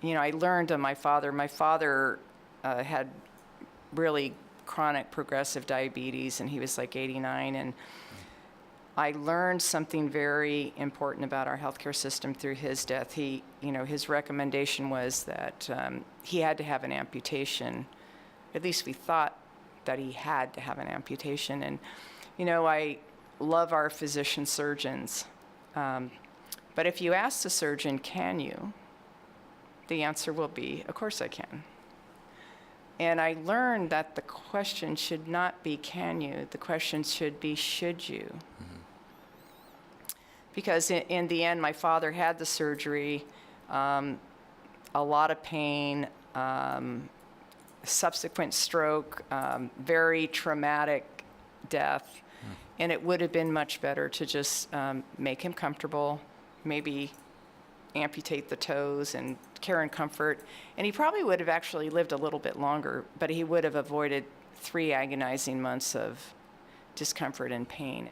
I learned of my father. My father had really chronic progressive diabetes, and he was like 89. And I learned something very important about our healthcare system through his death. His recommendation was that he had to have an amputation. At least we thought that he had to have an amputation. And, I love our physician surgeons. But if you ask the surgeon, can you? The answer will be, of course I can. And I learned that the question should not be, can you? The question should be, should you? Mm-hmm. Because in the end, my father had the surgery, a lot of pain, subsequent stroke, very traumatic death. Mm. And it would have been much better to just make him comfortable, maybe amputate the toes and care and comfort. And he probably would have actually lived a little bit longer, but he would have avoided 3 agonizing months of discomfort and pain.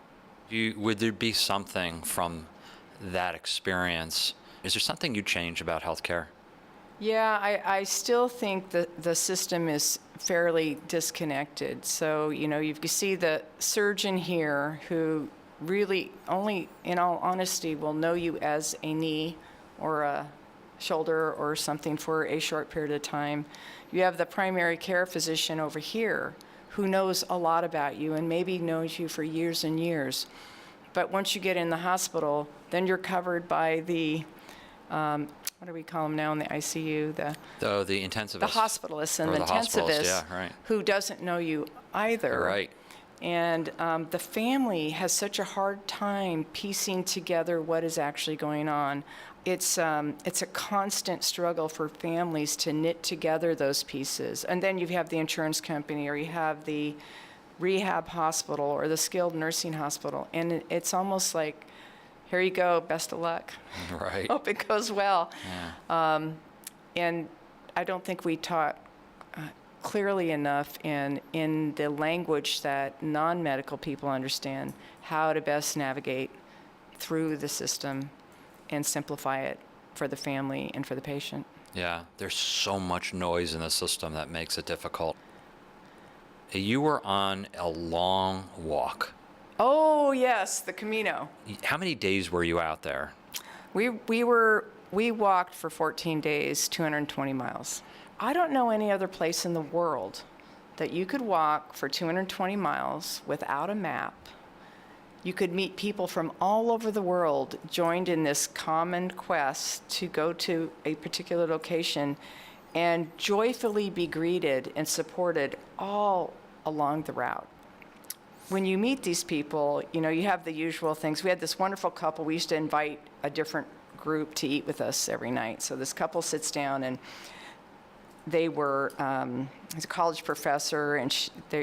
Would there be something from that experience? Is there something you change about healthcare? Yeah, I still think that the system is fairly disconnected. So, you see the surgeon here who really only, in all honesty, will know you as a knee or a shoulder or something for a short period of time. You have the primary care physician over here who knows a lot about you and maybe knows you for years and years. But once you get in the hospital, then you're covered by the, what do we call them now in the ICU? The intensivist. The hospitalist and the intensivist, yeah, right. Who doesn't know you either. Right. And the family has such a hard time piecing together what is actually going on. It's a constant struggle for families to knit together those pieces. And then you have the insurance company, or you have the rehab hospital or the skilled nursing hospital. And it's almost like, here you go, best of luck. Right. Hope it goes well. Yeah. And I don't think we taught clearly enough in the language that non-medical people understand how to best navigate through the system and simplify it for the family and for the patient. Yeah, there's so much noise in the system that makes it difficult. You were on a long walk. Oh, yes, the Camino. How many days were you out there? We walked for 14 days, 220 miles. I don't know any other place in the world that you could walk for 220 miles without a map. You could meet people from all over the world joined in this common quest to go to a particular location and joyfully be greeted and supported all along the route. When you meet these people, you have the usual things. We had this wonderful couple. We used to invite a different group to eat with us every night. So this couple sits down, and they were, he's a college professor, and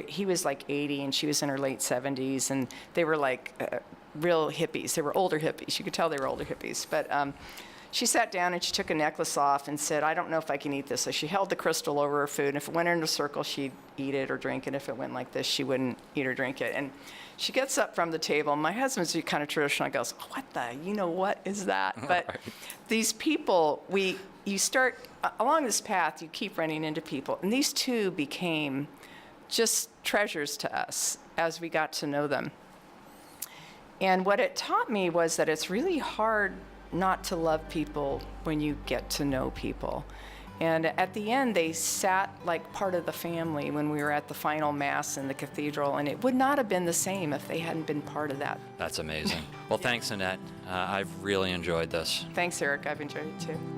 he was like 80, and she was in her late 70s, and they were like real hippies. They were older hippies. You could tell they were older hippies. But she sat down, and she took a necklace off and said, I don't know if I can eat this. So she held the crystal over her food, and if it went in a circle, she'd eat it or drink it. If it went like this, she wouldn't eat or drink it. And she gets up from the table. My husband's kind of traditional. He goes, what is that? But right. These people, you start, along this path, you keep running into people. And these two became just treasures to us as we got to know them. And what it taught me was that it's really hard not to love people when you get to know people. And at the end, they sat like part of the family when we were at the final mass in the cathedral, and it would not have been the same if they hadn't been part of that. That's amazing. Well, thanks, Annette. I've really enjoyed this. Thanks, Erik. I've enjoyed it too.